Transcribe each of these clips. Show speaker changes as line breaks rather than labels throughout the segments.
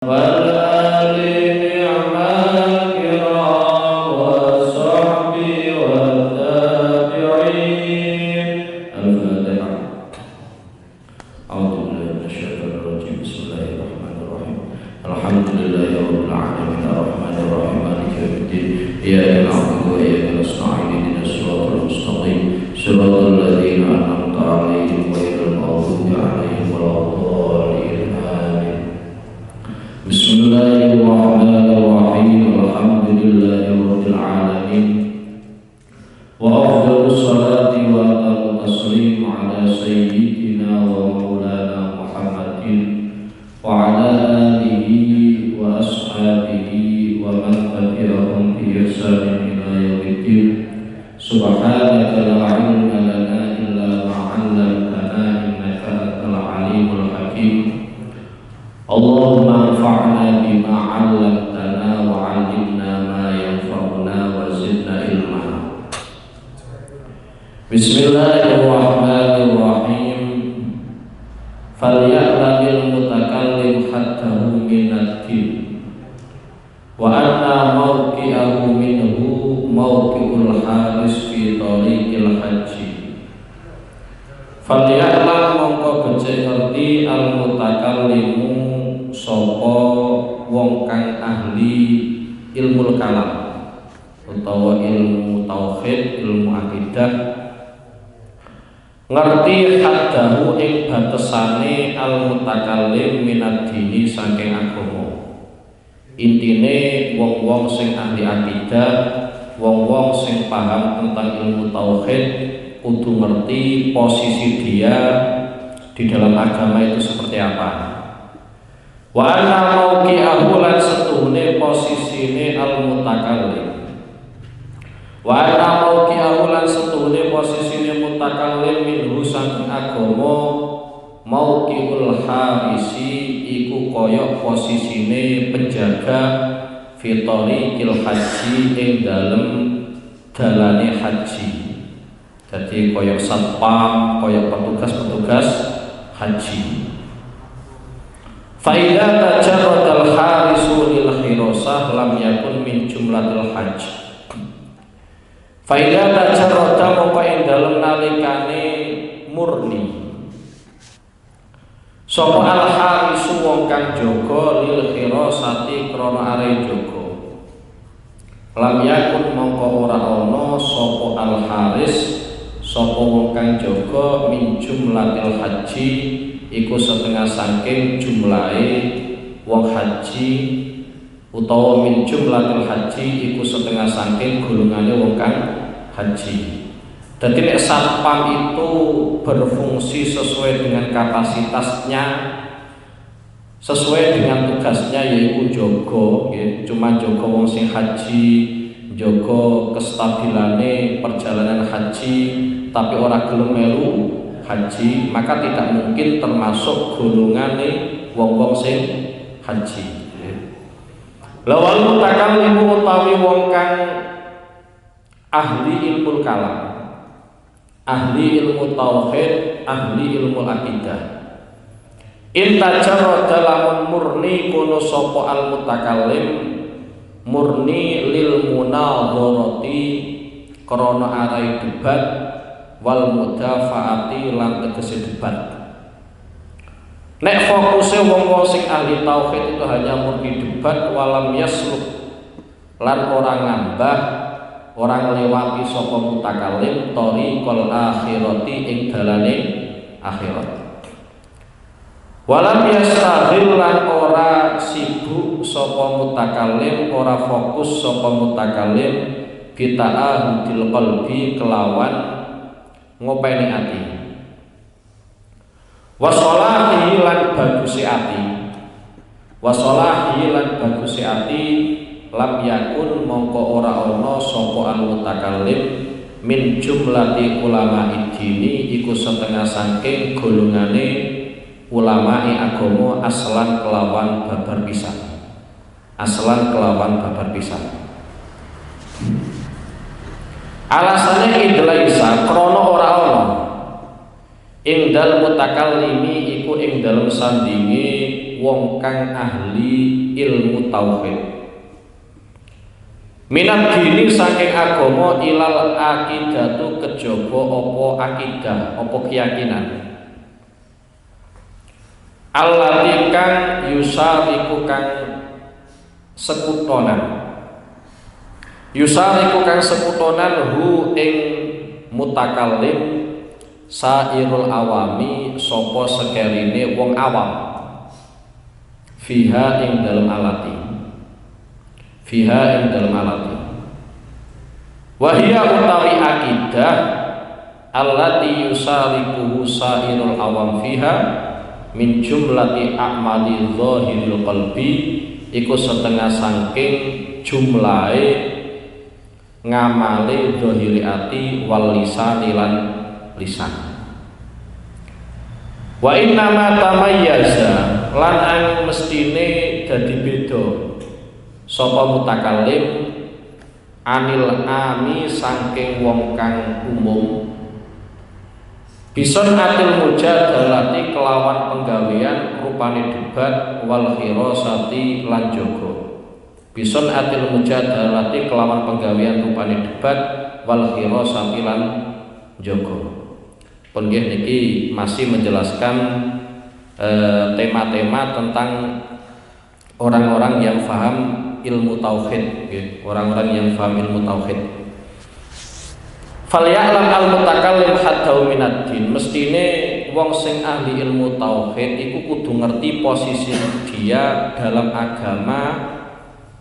وآل نعمة الكرام والصحب والتابعين. الفاتحة. أعوذ بالله من الشيطان الرجيم. بسم الله الرحمن الرحيم. الحمد لله رب العالمين الرحمن الرحيم مالك يوم الدين. إياك نعبد وإياك نستعين اهدنا الصراط المستقيم صراط الذين أنعمت عليهم غير المغضوب عليهم ولا الضالين. Bismillahirrahmanirrahim. Alhamdulillahi rabbil alamin. Wa afdhalus salati wa atammu taslim ala sayyidina wa maulana Muhammadin wa ala alihi wa ashabihi wa man tabi'ahum bi ihsanin ila yaumiddin. Subhanaka la ilma lana illa ma 'allamtana innaka antal alimul hakim. Allahumma anfa'na bima 'allamtana wa 'allimna ma yanfa'una wa zidna ilma. Bismillahirrahmanirrahim. Falya'lamil mutakallim hattahu minad-din wa anna mawqi'ahu minhu mawqi'ul haris fi tariqil haji. Falya'lam mongko becik ngerti al-mutakallimu sapa wong kang ahli ilmu kalam utawa ilmu tauhid, ilmu akidah, ngerti haddahu ing batesane al-mutakallim minad-dini saking agama. Intine wong-wong sing ahli akidah, wong-wong sing paham tentang ilmu tauhid kudu ngerti posisi dia di dalam agama itu seperti apa. Wa anna mawqi'ahu lan setuhune posisine al-mutakallim. Wa anna mawqi'ahu lan setuhune posisine mutakallim minhu saking agama mawqi'ul harisi iku kaya posisine penjaga fi tariqil haji ing dalem dalane haji. Jadi kaya satpam, kaya petugas-petugas haji. Fa'idha tajarradal harisu lil khirasah lam yakun min jumlatil hajj. Fa'idha tajarrada mongko ing dalem nalikane murni sapa al harisu wong kang jaga lil khirasati krana are jaga. Lam yakun mongko ora ana sapa al haris sapa wong kang jaga min jumlatil haji iku setengah saking jumlahe wong haji utawa min jumlatil haji iku setengah saking golongane wong kang haji. Dadi nek satpam itu berfungsi sesuai dengan kapasitasnya, sesuai dengan tugasnya, yaitu jaga ya, cuma jaga wong sing haji, jaga kestabilane perjalanan haji tapi ora gelem melu haji, maka tidak mungkin termasuk golongane wong-wong sing haji. Lawal mutakallimu utawi wong kang ahli ilmu kalam, ahli ilmu tauhid, ahli ilmu akidah. Intajarrada lamun murni kono sapa al mutakallim murni lil munadharati krana arai debat wal mudafaati lan tegese debat. Nek fokuse wong-wong sing ahli tauhid itu hanya murni debat walam yasluk lan ora ngambah, ora nglewati sapa mutakallim tariqal akhirati ing dalane akhirat. Walam yastaghil lan ora sibuk sapa mutakallim, ora fokus sapa mutakallim bita'ahudil qalbi kelawan ngopeni ati. Wasolahi lan bagusi ati. Wasolahi lan bagusi ati lam yakun mongko ora ana sapa al-mutakallim min jumlati ulama idini iku setengah saking golongane ulama'i agama aslan kelawan babar pisan. Aslan kelawan babar pisan. Alasane idlaisa krana ora ana ing dalem mutakallimi iku ing dalem sandinge wong kang ahli ilmu tauhid. Minat dini saking agama ilal akidatu kejaba apa akidah, apa keyakinan. Allati kang yusariku kang sekutonan. Yusariku kang sekutonan hu ing mutakallim sairul awami sapa sekerine wong awam. Fiha ing dalem alati. Fiha ing dalem alati. Wa hiya utawi akidah allati yusariku sairul awam fiha min jumlati a'mali zahiril qalbi iku setengah saking jumlahe ngamale zahiri ati wal lisani lan lisan. Wa inna ma tamayyaza lan ang mestine dadi beda sapa mutakallim anil ami saking wong kang umum bison atil mujadalati kelawan penggawean rupane debat wal khirasati lan jaga. Bison atil mujadalati kelawan penggawean rupane debat wal khirasati lan jaga. Pun nggih niki masih menjelaskan tema-tema tentang orang-orang yang paham ilmu tauhid, orang-orang yang paham ilmu tauhid. Falyalam al-mutakallim haddau minad din. Mestine wong sing ahli ilmu tauhid iku kudu ngerti posisi dia dalam agama,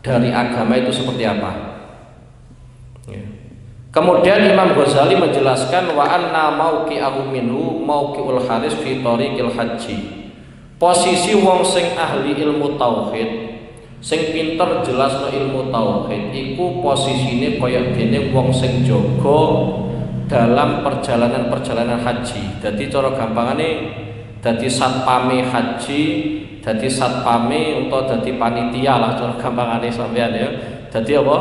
dari agama itu seperti apa. Kemudian Imam Ghazali menjelaskan wa anna mauqi'ahu minhu mauqi'ul haris fi tariqil haji. Posisi wong sing ahli ilmu tauhid, sing pinter jelasno ilmu tauhid iku posisine kaya dene wong sing jaga dalam perjalanan haji. Jadi cara gampangane dadi satpame haji, dadi satpame utawa dadi panitia lah cara gampangane sampean ya. Dadi apa?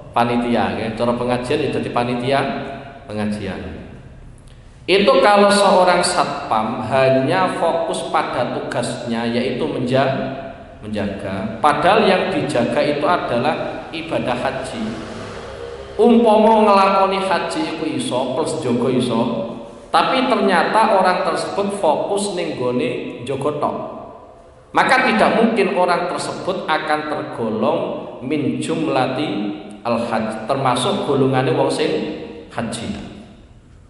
Panitia ya. Cara pengajian itu dadi panitia pengajian. Itu kalau seorang satpam hanya fokus pada tugasnya yaitu menjaga. Padahal yang dijaga itu adalah ibadah haji. Umpama ngelakoni haji iku iso plus jaga iso, tapi ternyata orang tersebut fokus ning gone jaga tok. Maka tidak mungkin orang tersebut akan tergolong min jumlati al-hajj, termasuk golongane wong sing haji.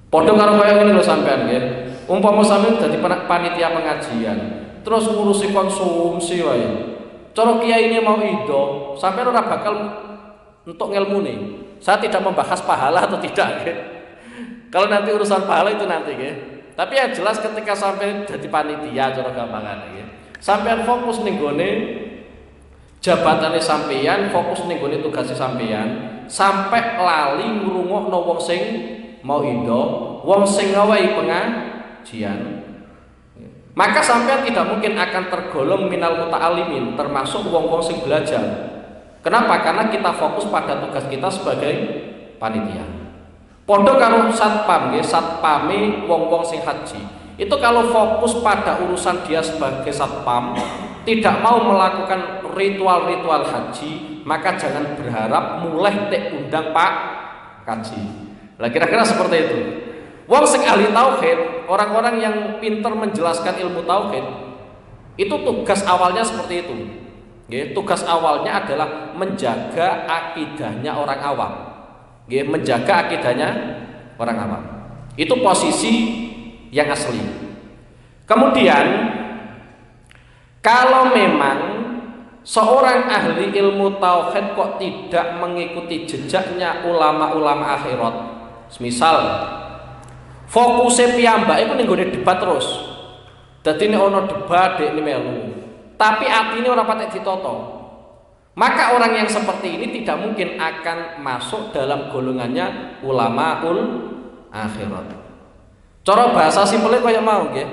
Padha karo kaya ngene lho sampean nggih. Umpama sampean dadi panitia pengajian, terus ngurusi konsumsi wae. Cara kiai ini mau ido, sampai ora bakal untuk ngelmune. Saya tidak membahas pahala atau tidak, gitu. Kalau nanti urusan pahala itu nanti, gitu. Tapi yang jelas ketika sampai jadi panitia, cara gampangan, gitu. Sampai fokus ning gone jabatane sampeyan, fokus ning gone tugasé sampeyan, sampai lali ngrungokno wong sing mau ido, wong sing ngawahi pengajian. Maka sampean tidak mungkin akan tergolong minal muta'alimin, termasuk wong-wong sing belajar. Kenapa? Karena kita fokus pada tugas kita sebagai panitia. Podho karo satpam nggih, satpame wong-wong sing haji. Itu kalau fokus pada urusan dia sebagai satpam, tidak mau melakukan ritual-ritual haji, maka jangan berharap mulai tek undang Pak Kaji. Lah kira-kira seperti itu. Wong sing ahli tauhid, orang-orang yang pintar menjelaskan ilmu tauhid, itu tugas awalnya seperti itu. Tugas awalnya adalah menjaga akidahnya orang awam. Menjaga akidahnya orang awam. Itu posisi yang asli. Kemudian, kalau memang seorang ahli ilmu tauhid kok tidak mengikuti jejaknya ulama-ulama akhirat, semisal fokusnya piyambak itu ning gone debat terus. Dadi nek ana debat dek ini melu. Tapi atine ora patek ditata. Maka orang yang seperti ini tidak mungkin akan masuk dalam golongannya ulamaul akhirat. Cara bahasa simpelnya kaya mau nggih.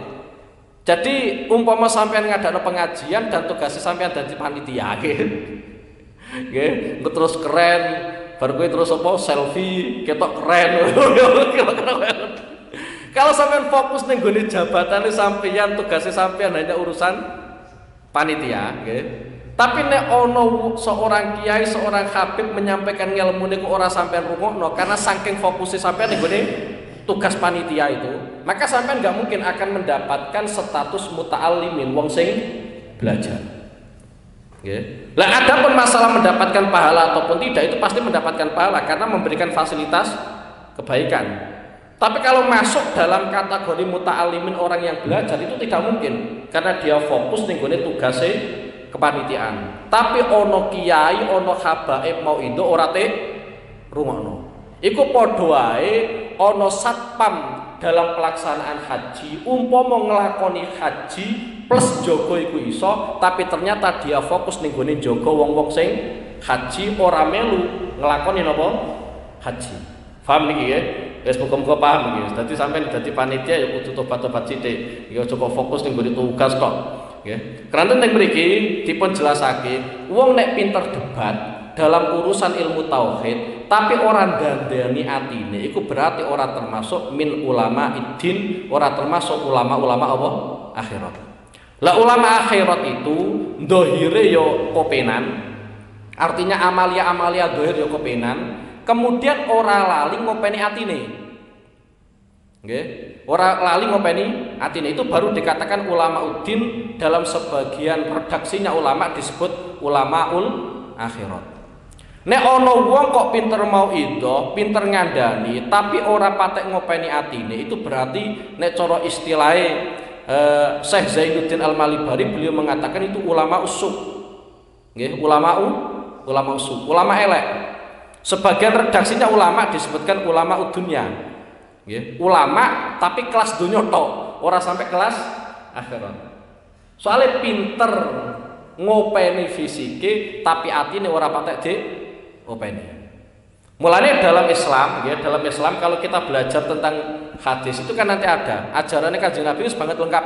Jadi umpama sampean ngadakno pengajian dan tugasnya sampean dadi panitia nggih. Nggih, terus keren, bar kowe terus apa selfie ketok keren. Kalau sampean fokus ning gone jabatane sampean, tugasnya sampean hanya urusan panitia, nggih. Tapi nek ono seorang kiai, seorang habib menyampaikan ilmu niku ora sampean rungokno karena saking fokusnya sampean nggone tugas panitia itu, maka sampean nggak mungkin akan mendapatkan status muta'allimin, wong sing belajar. Nggih. Lah adapun masalah mendapatkan pahala ataupun tidak itu pasti mendapatkan pahala karena memberikan fasilitas kebaikan. Tapi kalau masuk dalam kategori muta'allimin orang yang belajar itu tidak mungkin karena dia fokus ning gone tugase kepanitiaan. Tapi ono kiai, ono habaib mau indo ora te rungokno. Iku padha wae ono satpam dalam pelaksanaan haji, umpama nglakoni haji plus jogo iku iso, tapi ternyata dia fokus ning gone jogo wong-wong sing haji ora melu nglakoni napa? Haji. Paham niki nggih? Wis muga-muga paham nggih. Dadi sampeyan dadi panitia ya kudu tobat-tobat sithik. Ya aja kok fokus ning gone tugas kok. Nggih. Keranten teng mriki dipun jelasake, wong nek pinter debat dalam urusan ilmu tauhid tapi orang dandani atine iku berarti orang termasuk min ulama iddin, orang termasuk ulama-ulama apa? Akhirat. Lah ulama akhirat itu dohire yo kopenan, artinya amalia-amalia dohir yo kopenan, kemudian orang lali ngopeni atine. Nggih, ora lali ngopeni atine itu baru dikatakan ulama uddin. Dalam sebagian redaksinya ulama disebut ulamaul akhirat. Nek ono wong kok pinter mau ido, pinter ngandani, tapi ora patek ngopeni atine, itu berarti nek cara istilahe Syekh Zainuddin Al-Malibari beliau mengatakan itu ulama usuk. Nggih, ulama usuk, ulama elek. Sebagian redaksinya ulama disebutkan ulama udunya. Nggih, ulama tapi kelas dunya tok, ora sampai kelas akhirat. Soalnya pinter ngopeni fisike tapi atine ora patek openi. Mulanya dalam Islam, ya dalam Islam kalau kita belajar tentang hadis itu kan nanti ada ajarannya Kanjeng Nabi itu banget lengkap.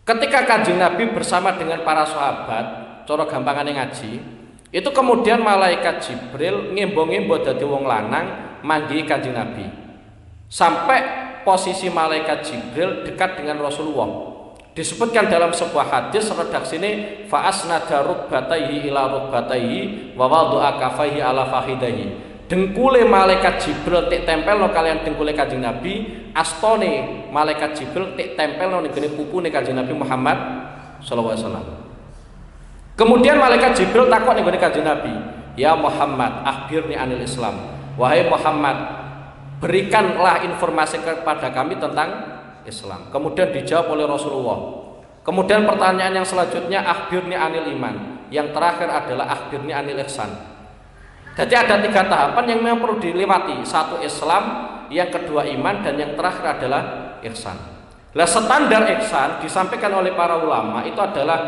Ketika Kanjeng Nabi bersama dengan para sahabat, cara gampangane ngaji, itu kemudian malaikat Jibril ngembo-ngembo dadi wong lanang manggihi Kanjeng Nabi. Sampai posisi malaikat Jibril dekat dengan Rasulullah. Disebutkan dalam sebuah hadis redaksine fa asnada rukbatayhi ila rukbatayhi wa wada'a kafaihi ala fakhidaihi. Dengkule malaikat Jibril tik tempelno kalian dengkule Kanjeng Nabi, astone malaikat Jibril tik tempelno ning gone pupune Kanjeng Nabi Muhammad sallallahu alaihi wasallam. Kemudian malaikat Jibril takut ning gone Kanjeng Nabi, "Ya Muhammad, akhbirni anil Islam." Wahai Muhammad, berikanlah informasi kepada kami tentang Islam. Kemudian dijawab oleh Rasulullah. Kemudian pertanyaan yang selanjutnya akhbirni anil iman. Yang terakhir adalah akhbirni anil ihsan. Jadi ada 3 tahapan yang memang perlu dilewati. 1 Islam, yang kedua iman, dan yang terakhir adalah ihsan. Lah standar ihsan disampaikan oleh para ulama itu adalah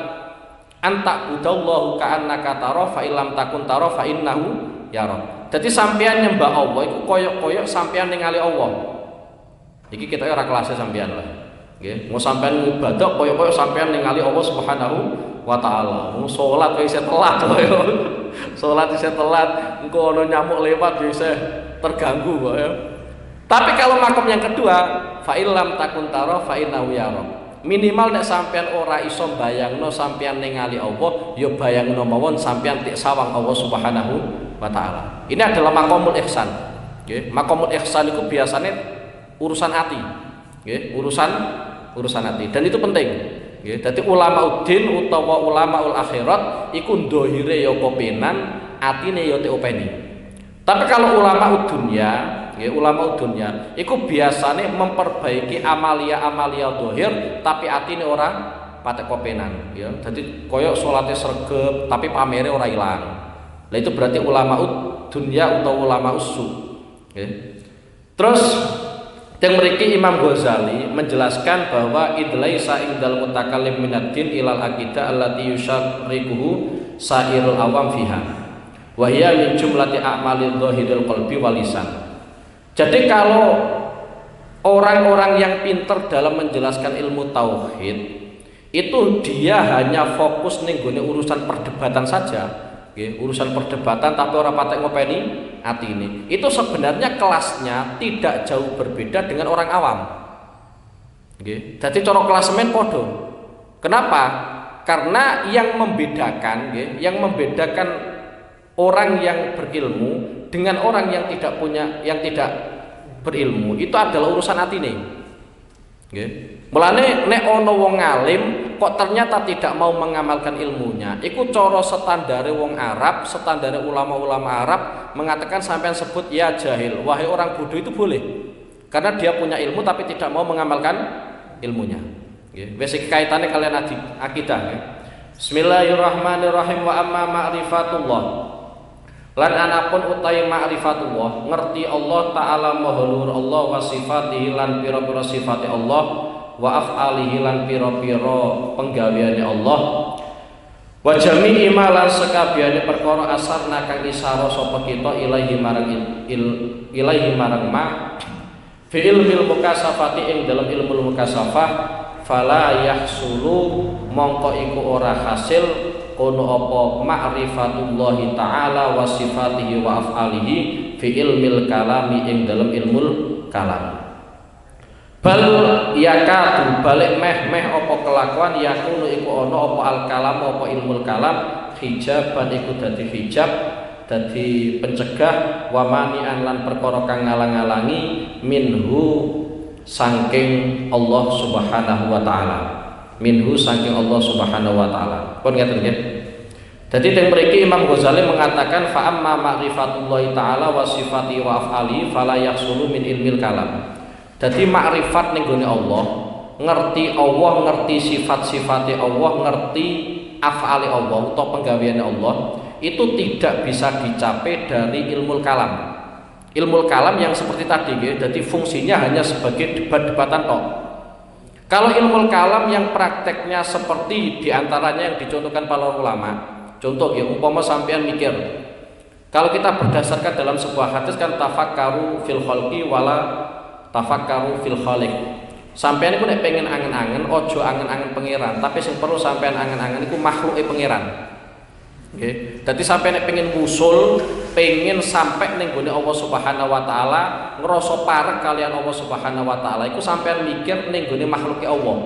anta budallahu ka'annaka tara fa illam takun tara fa innahu yara. Jadi sampean nyembah Allah iku koyok-koyok sampean ningali Allah. Iki kita ora kelasnya sampean lah. Nggih, mau sampean ibadah koyo-koyo sampean ningali Allah Subhanahu wa taala. Mau salat kok isih telat koyo. Salat isih telat, engko ono nyamuk lewat ya isih terganggu kok ya. Tapi kalau makom yang kedua, fa illam takun tara fa innahu yara. Minimal nek sampean ora iso bayangno sampean ningali Allah, ya bayangno mawon sampean tik sawang Allah Subhanahu wa taala. Ini adalah makomul ihsan. Nggih, makomul ihsan itu biasanya urusan hati, okay? urusan hati, dan itu penting. Okay? Jadi ulama uddin utawa ulama ul akhirat iku dohire ya kopenan, atine ya teopeni. Tapi kalau ulama udunya, okay? ulama udunya, iku biasanya memperbaiki amalia-amalia dohir, tapi atine ora patek kopenan. Ya? Jadi koyok sholatnya sregep, tapi pamere ora hilang. Nah itu berarti ulama udunya atau ulama usu. Okay? Terus yang mriki Imam Ghazali menjelaskan bahwa idlaisa indal mutakallim minad-din ilal aqidah allati yusyarikuhu sairul awam fiha wa hiya min jumlati a'malil dhahiril qalbi wal lisan. Jadi kalau orang-orang yang pinter dalam menjelaskan ilmu tauhid itu dia hanya fokus ning gone urusan perdebatan saja. Urusan perdebatan tapi orang patek ngopeni atine. Itu sebenarnya kelasnya tidak jauh berbeda dengan orang awam. Jadi cara klasemen podo. Kenapa? Karena yang membedakan orang yang berilmu dengan orang yang tidak berilmu itu adalah urusan atine. Nggih. Mulane nek ana wong alim kok ternyata tidak mau mengamalkan ilmunya, iku cara standare wong Arab, standare ulama-ulama Arab mengatakan sampean sebut ya jahil, wahai orang bodoh itu boleh. Karena dia punya ilmu tapi tidak mau mengamalkan ilmunya. Nggih. Wis kaitane kalian akidah nggih. Bismillahirrahmanirrahim. Wa amma ma'rifatullah. Lan anapun utai ma'rifatullah, ngerti Allah taala maha luhur Allah wa sifatihi lan pira-pira sifate Allah wa af'alihi lan pira-pira penggaweane Allah wa jami'i ma lan sakabehane perkara asarna kang isara sapa kita ilahi marang ma fi ilmil mukasafati ing dalam ilmu mukasafah fala yahsulu mongko iku ora hasil kono apa ma'rifatullahi ta'ala wa sifatihi wa af'alihi fi ilmil kalami ing dalam ilmul kalam. Bal yakatu balik meh apa kelakuan yakunu iku ana apa al kalam apa ilmul kalam hijaban iku dadi hijab dadi pencegah wa mani'an lan perkara kang ngalang-alangi minhu saking Allah Subhanahu wa taala. Minhu saking Allah Subhanahu wa taala. Pun ngaten nggih. Dadi teng mriki Imam Ghazali mengatakan fa amma ma'rifatullah taala wa sifati wa af'ali fala yahsulu min ilmil kalam. Dadi makrifat ning gone Allah, ngerti Allah, ngerti sifat-sifate Allah, ngerti af'ali Allah utawa penggaweane Allah, itu tidak bisa dicapai dari ilmu kalam. Ilmu kalam yang seperti tadi nggih, dadi fungsinya hanya sebagai debat-debatan tok. Kalau ilmu kalam yang prakteknya seperti diantaranya yang dicontohkan para ulama, contoh ya umpama sampean mikir, kalau kita berdasarkan dalam sebuah hadis kan tafakkaru fil khalqi wala tafakkaru fil khaliq. Sampean iku nek pengen angen-angen ojo angen-angen pangeran, tapi sing perlu sampean angen-angen iku makhluke pangeran. Nggih. Dadi sampeyan nek pengen wusul, pengen sampai ning gone Allah Subhanahu wa taala, ngrasa parek kalian Allah Subhanahu wa taala, iku sampeyan mikir ning gone makhluke Allah.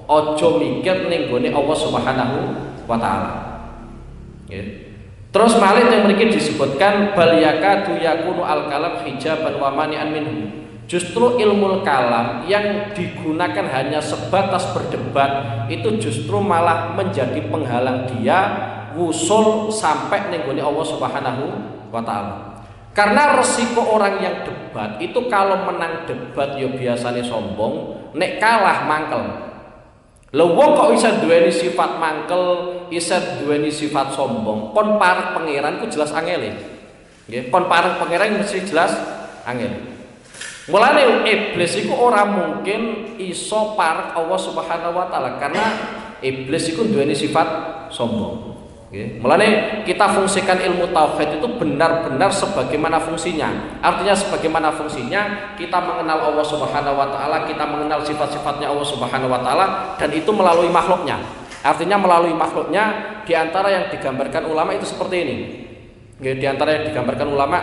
Aja mikir ning gone Allah Subhanahu wa taala. Nggih. Terus malih yang mriki disebutkan bal yakadu yakunu al kalam hijaban wa mani'an minhu. Justru ilmu kalam yang digunakan hanya sebatas berdebat itu justru malah menjadi penghalang dia wusul sampai nenggone Allah Subhanahu wa taala. Karena resiko orang yang debat itu kalau menang debat ya biasanya sombong, nek kalah mangkel. Lha wong kok bisa duweni sifat mangkel, isa duweni sifat sombong, kon parek pangeran ku jelas angele. Nggih, kon parek pangeran mesti jelas angel. Mulane iblis iku ora mungkin iso parek Allah Subhanahu wa taala karena iblis iku duweni sifat sombong. Okay. Mulane kita fungsikan ilmu tauhid itu benar-benar sebagaimana fungsinya. Artinya sebagaimana fungsinya kita mengenal Allah Subhanahu wa taala, kita mengenal sifat-sifatnya Allah Subhanahu wa taala dan itu melalui makhluknya. Artinya melalui makhluknya di antara yang digambarkan ulama itu seperti ini. Okay. Di antara yang digambarkan ulama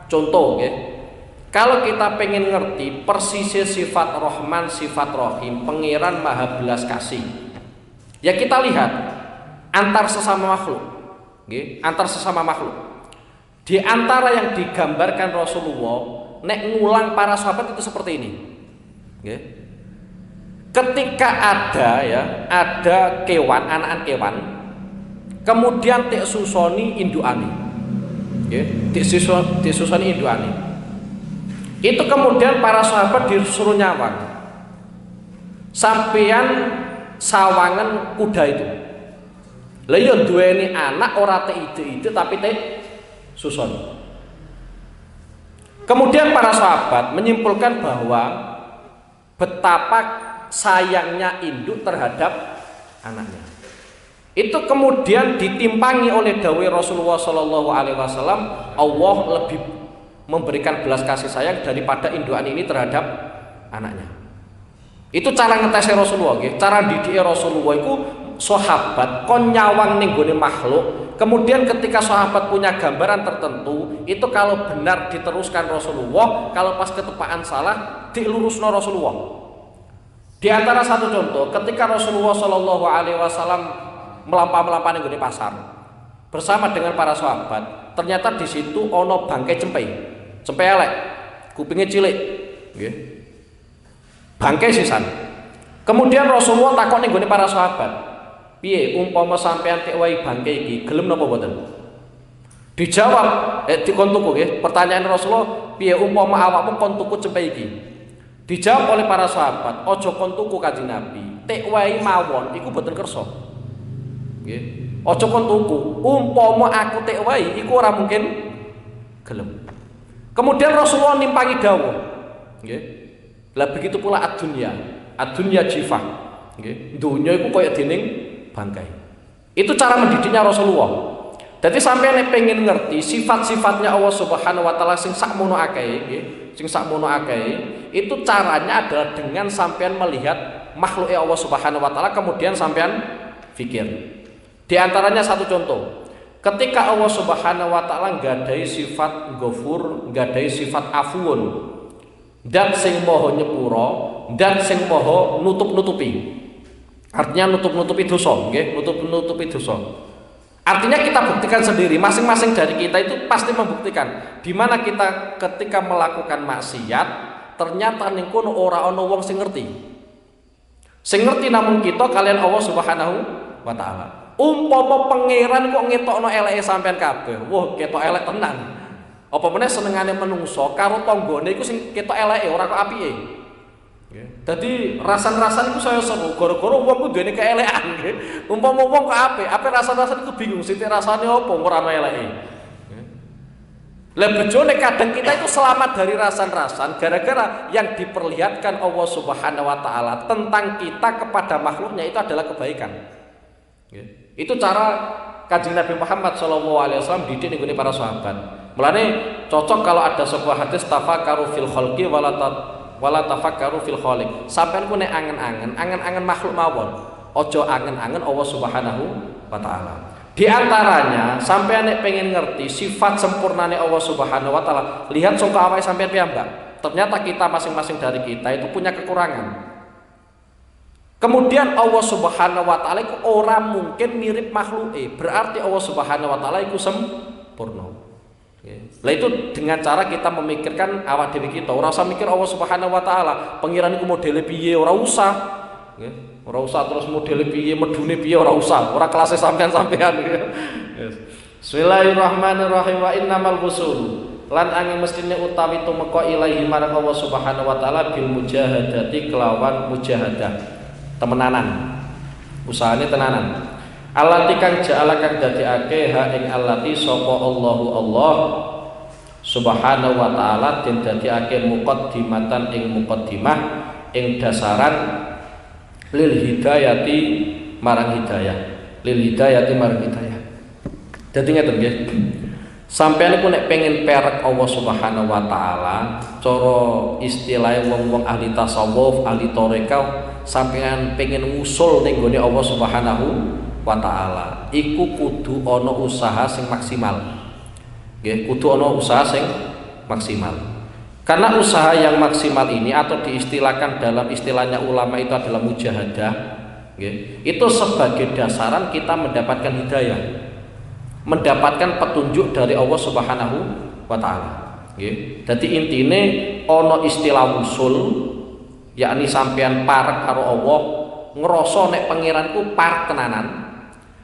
contoh okay. Kalau kita pengen ngerti persisnya sifat Rahman, sifat Rahim, Pangeran Maha Belas Kasih, ya kita lihat antar sesama makhluk, okay? Antar sesama makhluk. Di antara yang digambarkan Rasulullah, nek ngulang para sahabat itu seperti ini. Okay? Ketika ada kewan, anakan kewan, kemudian tik susoni induani, okay? Tik susoni induani. Itu kemudian para sahabat disuruh nyawang sampeyan sawangan kuda itu. Lah yo duweni anak ora te ide-ide tapi te susun. Kemudian para sahabat menyimpulkan bahwa betapa sayangnya induk terhadap anaknya. Itu kemudian ditimpangi oleh dawuh Rasulullah sallallahu alaihi wasallam, Allah lebih memberikan belas kasih sayang daripada indukan ini terhadap anaknya. Itu cara ngetesnya Rasulullah, gitu. Cara didiknya Rasulullah itu sahabat kon nyawang ning gone makhluk. Kemudian ketika sahabat punya gambaran tertentu, itu kalau benar diteruskan Rasulullah, kalau pas ketepaan salah dilurusno Rasulullah. Di antara satu contoh, ketika Rasulullah Shallallahu Alaihi Wasallam melampah-melampah ning gone pasar bersama dengan para sahabat. Ternyata di situ ono bangkai cempe. Cempe elek, kupingnya cilik, nggih. Bangkai sisan. Kemudian Rasulullah takon ning gone para sahabat, "Piye umpama sampean tek wae bangkai iki, gelem napa mboten?" Dijawab, dikon tuku nggih. Pertanyaan Rasulullah, "Piye umpama awakmu kon tuku cempe iki?" Dijawab oleh para sahabat, "Aja kon tuku Kanjeng Nabi. Tek wae mawon iku boten kersa." Nggih. Aja kon tuku. Umpama aku tek wae iku ora mungkin gelem. Kemudian Rasulullah nimpangi dawuh. Nggih. Lah begitu pula ad-dunya. Ad-dunya jifah. Nggih. Dunya iku kaya dening bangkai. Itu cara mendidiknya Rasulullah. Jadi sampai nek pengen ngerti sifat-sifatnya Allah Subhanahu wa taala sing sakmono akeh nggih, sing sakmono akeh, itu caranya adalah dengan sampean melihat makhluknya Allah Subhanahu wa taala kemudian sampean fikir. Di antaranya satu contoh. Ketika Allah Subhanahu wa taala nggadhahi sifat Ghafur, nggadhahi sifat Afuun, dan sing maha nyepura, dan sing maha nutup-nutupi. Artinya nutup-nutupi dosa, nggih, nutup-nutupi dosa. Artinya kita buktikan sendiri, masing-masing dari kita itu pasti membuktikan di mana kita ketika melakukan maksiat ternyata ning kono ora ana wong sing ngerti. Sing ngerti namun kita kalian Allah Subhanahu wa taala. Umpama pangeran kok ngetokno eleke sampean kabeh, wah ketok elek tenan. Apa meneh senengane menungso karo tanggane iku sing ketok eleke ora kok apike. Jadi rasan-rasan itu saya seru, gara-gara wong ku duweni keelekan nggih. Umpama wong kok apik rasan-rasan itu bingung sithik rasane apa ora ana eleke. Lah bejone kadang kita itu selamat dari rasan-rasan gara-gara yang diperlihatkan Allah Subhanahu wa taala tentang kita kepada makhluknya itu adalah kebaikan. Itu cara Kanjeng Nabi Muhammad SAW didik ning para sahabat. Mulane cocok kalau ada sebuah hadis tafakkaru fil khalqi wala tafakkaru fil khaliq. Sampeyan ku nek angen-angen makhluk mawon, aja angen-angen Allah Subhanahu wa taala. Di antaranya sampeyan nek pengen ngerti sifat sempurnane Allah Subhanahu wa taala, lihat saka awake sampeyan piyambak. Ternyata kita masing-masing dari kita itu punya kekurangan. Kemudian Allah Subhanahu wa taala iku ora mungkin mirip makhluke, berarti Allah Subhanahu wa taala iku sempurna. Lah itu dengan cara kita memikirkan awak dhewe kita, ora usah mikir Allah Subhanahu wa taala, pengiran iku modele piye, ora usah. Nggih, ora usah terus modele piye, medune piye, ora usah. Ora kelas sampean-sampean. Bismillahirrahmanirrahim wa innamal wusul. Lan angin mestine utawi tumeka ilahi marang Allah Subhanahu wa taala bil mujahadati kelawan mujahadah. Temenanan. Usahane tenanan. Allati kang ja'ala kang dadekake ha ing allati sapa Allahu Allah Subhanahu wa taala den dadekake muqaddimatan ing muqaddimah ing dasaran lil hidayati marang hidayah. Lil hidayati marang hidayah. Dadi ngeten nggih. Sampeyan iku nek pengen perek Allah Subhanahu wa taala, cara istilahe wong-wong ahli tasawuf, ahli tarekah, sampeyan pengen ngusul ning gone Allah Subhanahu wa taala iku kudu ana usaha sing maksimal. Nggih, kudu ana usaha sing maksimal. Karena usaha yang maksimal ini atau diistilahkan dalam istilahnya ulama itu adalah mujahadah, nggih. Itu sebagai dasaran kita mendapatkan hidayah. Mendapatkan petunjuk dari Allah Subhanahu wa taala. Nggih. Dadi intine ana istilah usul yakni sampeyan parek karo Allah, ngrasa nek pangeranku parek tenanan.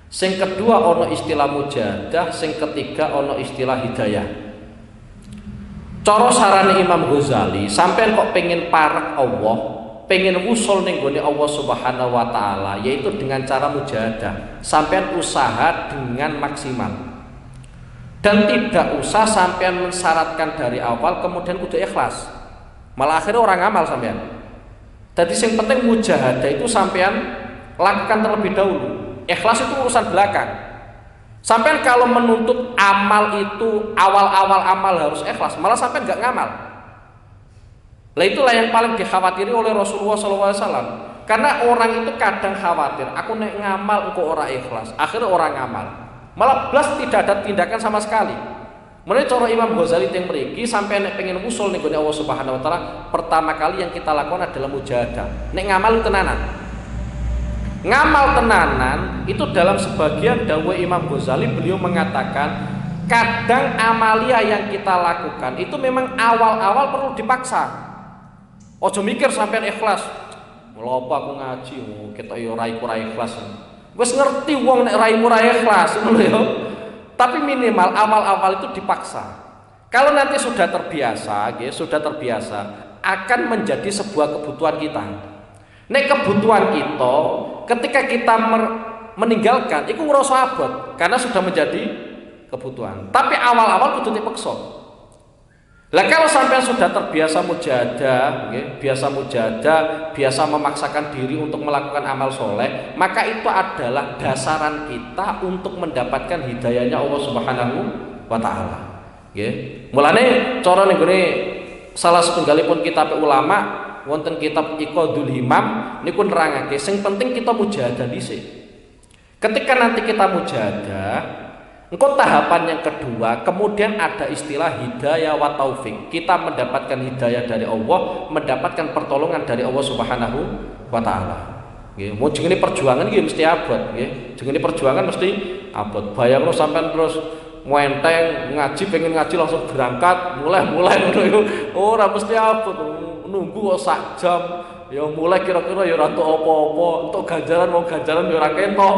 Sing kedua ono istilah mujahadah, sing ketiga ono istilah hidayah. Cara sarane Imam Ghazali, sampean kok pengen parek Allah, pengen usul ning gone Allah Subhanahu wa taala, yaitu dengan cara mujahadah. Sampean usaha dengan maksimal. Dan tidak usah sampean mensyaratkan dari awal kemudian kudu ikhlas. Malah akhirnya orang ngamal sampean. Jadi sing penting mujahadah itu sampean lakukan terlebih dahulu. Ikhlas itu urusan belakang. Sampai kalau menuntut amal itu awal-awal amal harus ikhlas, malah sampai nggak ngamal. Lah itulah yang paling dikhawatiri oleh Rasulullah SAW. Karena orang itu kadang khawatir, aku nek ngamal engko ora ikhlas, akhirnya orang ngamal. Malah blas tidak ada tindakan sama sekali. Menurut cara Imam Ghazali yang mriki sampai nek pengen usul ning Allah Subhanahu wa taala, pertama kali yang kita lakukan adalah mujahadah. Nek ngamal tenanan. Ngamal tenanan itu dalam sebagian dawuh Imam Ghazali beliau mengatakan kadang amalia yang kita lakukan itu memang awal-awal perlu dipaksa. Ojo mikir sampean ikhlas. Lha apa aku ngaji ketok yo raiku ra ikhlas. Wis ngerti wong nek raimu ra ikhlas ngono yo. Tapi minimal awal-awal itu dipaksa. Kalau nanti sudah terbiasa, sudah terbiasa akan menjadi sebuah kebutuhan kita. Nek kebutuhan kita ketika kita meninggalkan itu ngerasa abot karena sudah menjadi kebutuhan. Tapi awal-awal kudu dipaksa. Lah kalau sampai sudah terbiasa mujahadah, biasa memaksakan diri untuk melakukan amal soleh, maka itu adalah dasaran kita untuk mendapatkan hidayahnya Allah Subhanahu wa Ta'ala. Mulane cara nenggone salah setunggalipun kitab ulama wonten kitab Iqadul Himam niku nerangake sing penting kita mujahadah dhisik. Ketika nanti kita mujahadah, engkau tahapan yang kedua, kemudian ada istilah hidayah wa taufik. Kita mendapatkan hidayah dari Allah, mendapatkan pertolongan dari Allah Subhanahu wa Ta'ala. Mau jenenge perjuangan iki mesti abot, jenenge perjuangan mesti abot. Bayangno sampean terus muenteng ngaji, pengen ngaji langsung berangkat, mulai ngono iku ora mesti abot. Nunggu sak jam, ya mulai kira-kira ya ora entuk apa-apa, entuk ganjaran mau ganjaran ya ora ketok.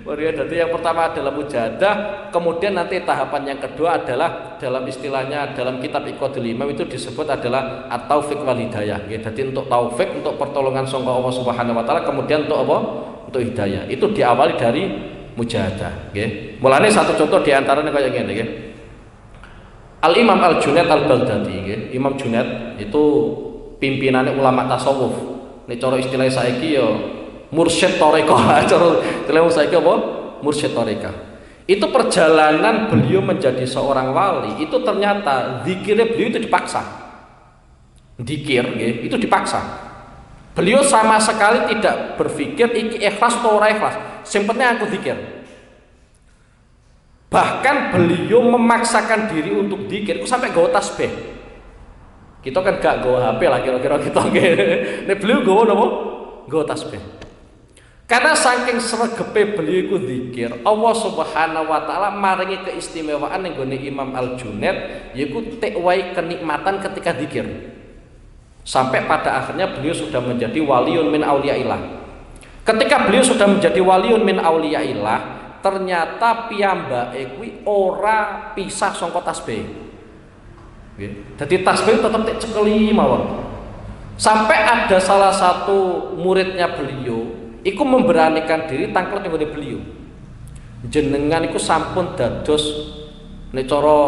Jadi yang pertama adalah mujahadah, kemudian nanti tahapan yang kedua adalah dalam istilahnya dalam kitab Iqadul Himam itu disebut adalah at-taufik wal hidayah. Jadi untuk taufik, untuk pertolongan sangka Allah Subhanahu wa Ta'ala, kemudian untuk apa? Untuk hidayah. Itu diawali dari mujahadah. Mulane satu contoh diantaranya kayak gini. Al-Imam Al-Junaid Al-Baghdadi, Imam Junaid itu pimpinannya ulama tasawuf. Ini cara istilah saiki ya mursyid thariqah. Cara istilah saiki apa? Mursyid thariqah. Itu perjalanan beliau menjadi seorang wali, itu ternyata zikirnya beliau itu dipaksa. Zikir itu dipaksa. Beliau sama sekali tidak berpikir iki ikhlas atau ora ikhlas. Sing penting aku zikir. Bahkan beliau memaksakan diri untuk dzikir itu sampai gawa tasbih. Kita kan gak gawa HP lah kira-kira kita. Nek beliau gawa napa? Gawa tasbih. Karena saking sregepe beliau iku dzikir, Allah Subhanahu wa Ta'ala maringi keistimewaan ning gone Imam Al-Junaid yaiku tekwai kenikmatan ketika dzikir. Sampai pada akhirnya beliau sudah menjadi waliun min auliyaillah. Ketika beliau sudah menjadi waliun min auliyaillah, ternyata piyambake kuwi ora pisah saka tasbih. Jadi tasbih tetap cekeli mawon. Sampai ada salah satu muridnya beliau iku memberanikan diri tangklet ning beliau. Jenengan iku sampun dados nek cara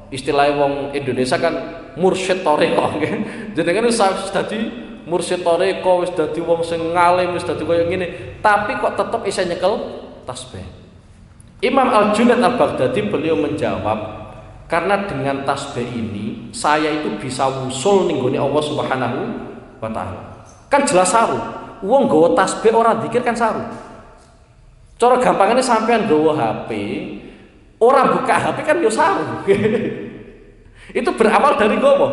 istilah wong Indonesia kan mursyid thariqah nggih. Jenengan wis dadi mursyid thariqah, wis dadi wong sing ngalim, wis dadi koyo ngene, tapi kok tetep isih nyekel tasbih. Imam Al-Junaid Al-Baghdadi beliau menjawab, karena dengan tasbih ini saya itu bisa wusul ning gone Allah Subhanahu wa Ta'ala. Kan jelas saru. Wong nggawa tasbih ora dzikir kan saru. Cara gampangane sampean nggawa HP, ora buka HP kan yo saru. Itu berawal dari nggawa.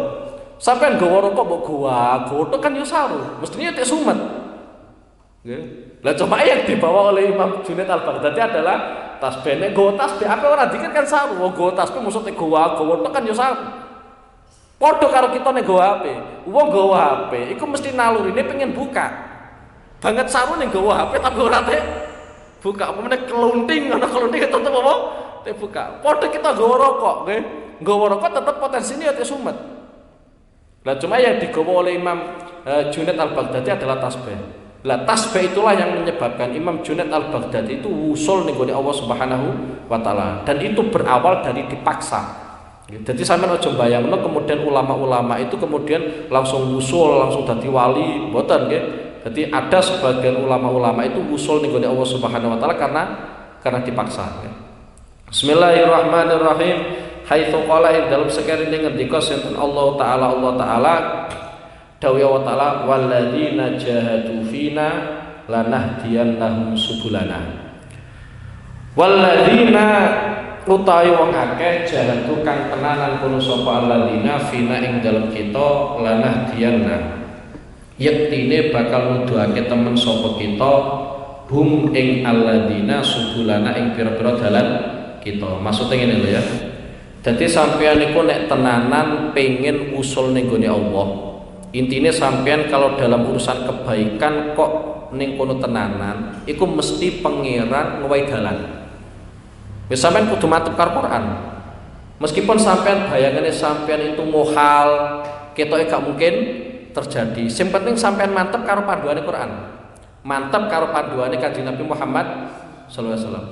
Sampean nggawa rokok mbok gowo kan yo saru. Mestinya tek sumet. Lah cuma yang dibawa oleh Imam Junaid Al-Baghdadi adalah tasbih. Nek nggawa tasbih apa ora dzikir kan saru. Wong nggawa tasbih maksudnya gowo kan yo saru. Padha karo kita nek nggawa HP. Wong nggawa HP iku mesti nalurine pengen buka. Banget saru ning nggawa HP tapi ora teh buka. Apa kelunting ana kelunting tetep apa? Teh buka. Padha kita nggawa rokok, nggih. Nggawa rokok tetep potensine teh sumet. Lah cuma yang digawa oleh Imam Junaid Al-Baghdadi adalah tasbih. Lah tasbih itulah yang menyebabkan Imam Junaid Al-Baghdadi itu wusul ning gone Allah Subhanahu wa Ta'ala, dan itu berawal dari dipaksa. Jadi sampean aja bayangno kemudian ulama-ulama itu kemudian langsung wusul, langsung dadi wali, mboten nggih. Jadi ada sebagian ulama-ulama itu wusul ning gone Allah Subhanahu wa Ta'ala karena dipaksa. Bismillahirrahmanirrahim. Haitsu qala dalam sekiranya ngendika sinten Allah Ta'ala dawuh Allah Ta'ala walladzina jahadu fina lanahdiyannahum subulana. Walladzina utawi wong akeh jahadu kang tenanan kono sapa alladzina fina ing dalem kita lanahdiyanna. Yektine bakal nuduhake temen sapa kita hum ing alladzina subulana ing pira-pira dalan kita. Maksudnya ngene lho ya. Dadi sampeyan niku nek tenanan pengen usul ning gone Allah. Intine sampeyan kalau dalam urusan kebaikan kok ning kono tenanan, iku mesti pangeran ngowahi dalan. Wis sampeyan kudu mantep karo Quran. Meskipun sampeyan bayangane sampeyan itu mohal, ketoke gak mungkin terjadi. Sing penting sampeyan mantep karo panduane Quran. Mantep karo panduane Kanjeng Nabi Muhammad sallallahu alaihi wasallam.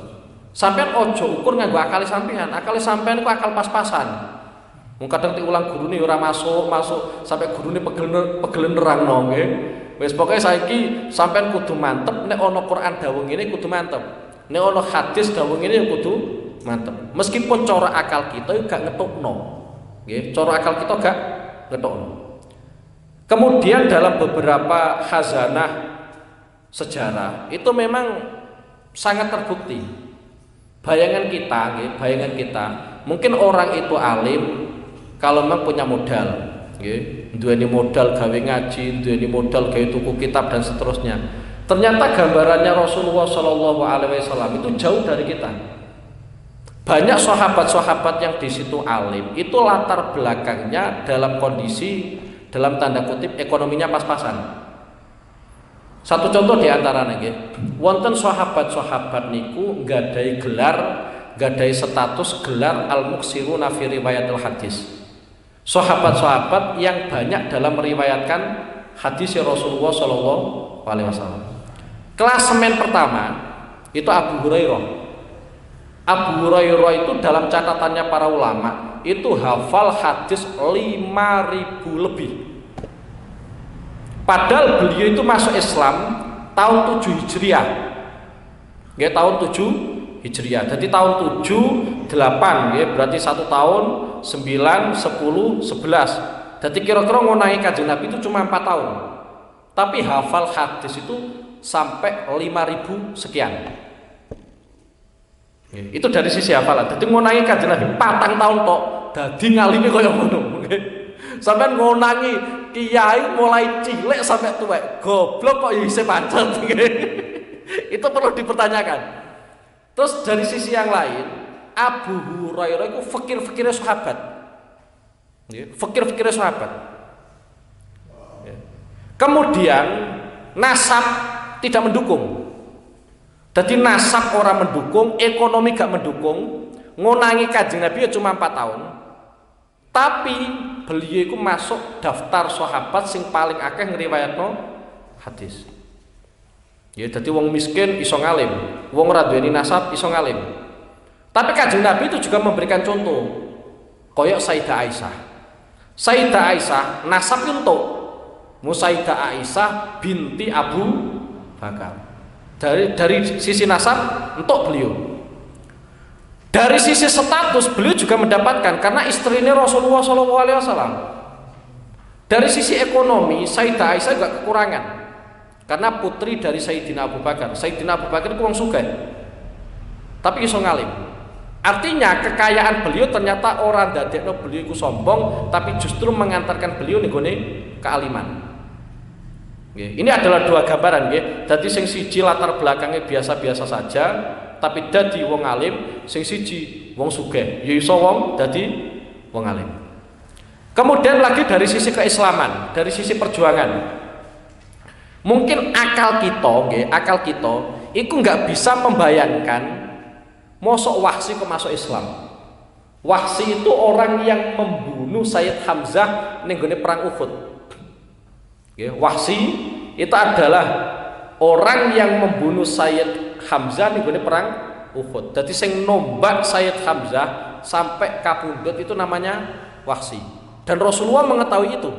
Sampeyan ojo ukur nganggo akal sampeyan iku akal pas-pasan. Wong kadang diulang gurune ora masuk sampai gurune pegel nerangno nggih. Wis pokoke saiki sampeyan kudu mantep nek ana Quran dawuh ngene kudu mantep. Nek ana hadis dawuh ngene ya kudu mantep. Meskipun cara akal kita gak ngetokno. Nggih, cara akal kita gak ngetokno. Kemudian dalam beberapa khazanah sejarah itu memang sangat terbukti. Bayangan kita, mungkin orang itu alim kalau memang punya modal, duweni modal gawe ngaji, duweni modal gawe tuku kitab dan seterusnya. Ternyata gambarannya Rasulullah Shallallahu Alaihi Wasallam itu jauh dari kita. Banyak sahabat-sahabat yang di situ alim, itu latar belakangnya dalam kondisi dalam tanda kutip ekonominya pas-pasan. Satu contoh di antaranya nggih, wonten sahabat-sahabat niku gadai gelar, gadai status gelar al-muksiruna fi riwayatil hadis. Sahabat-sahabat yang banyak dalam meriwayatkan hadis Rasulullah sallallahu alaihi wasallam. Klasemen pertama itu Abu Hurairah. Abu Hurairah itu dalam catatannya para ulama itu hafal hadis 5.000 lebih. Padahal beliau itu masuk Islam tahun 7 Hijriah. Nggih, tahun 7 Hijriah. Jadi tahun 7, 8 nggih, berarti 1 tahun, 9, 10, 11. Jadi kira-kira ngonahi Kanjeng Nabi itu cuma 4 tahun. Tapi hafal hadis itu sampai 5.000 sekian. Nggih, itu dari sisi hafalan. Jadi ngonahi Kanjeng Nabi 4 tahun tok, dadi ngalime kaya ngono. Sampai ngonangi kiai mulai cilik sampai tuwek, goblok kok isih pancet. Itu perlu dipertanyakan. Terus dari sisi yang lain, Abu Hurairah itu fakir-fakirnya sahabat. Fakir-fakirnya sahabat. Kemudian nasab tidak mendukung. Jadi nasab orang mendukung, ekonomi gak mendukung. Ngonangi Kanjeng Nabi ya cuma 4 tahun. Tapi beliau itu masuk daftar sahabat sing paling akeh ngriwayatno hadis. Ya dadi wong miskin iso ngalim, wong ora duweni nasab iso ngalim. Tapi Kanjeng Nabi itu juga memberikan contoh. Koyok Sayyidah Aisyah. Sayyidah Aisyah nasab entuk. Sayyidah Aisyah binti Abu Bakar. Dari sisi nasab entuk beliau. Dari sisi status beliau juga mendapatkan karena istrinya Rasulullah SAW. Dari sisi ekonomi Sayyidah Aisyah gak kekurangan karena putri dari Sayyidina Abu Bakar. Sayyidina Abu Bakar itu wong sugih, tapi iso ngalim. Artinya kekayaan beliau ternyata orang dadekno beliau iku sombong, tapi justru mengantarkan beliau nggone kealiman. Ini adalah dua gambaran nggih. Dadi sing siji latar belakangnya biasa-biasa saja, tapi dadi wong alim, sing siji wong sugih, ya iso wong dadi wong alim. Kemudian lagi dari sisi keislaman, dari sisi perjuangan. Mungkin akal kita itu nggak bisa membayangkan mosok Wahsy kok masuk Islam. Wahsy itu orang yang membunuh Sayyid Hamzah ning gone perang Uhud. Wahsy itu adalah orang yang membunuh Sayyid Hamzah ning gone perang Uhud. Jadi sing nombak Sayyid Hamzah sampai kapundhut itu namanya Wahsy. Dan Rasulullah mengetahui itu.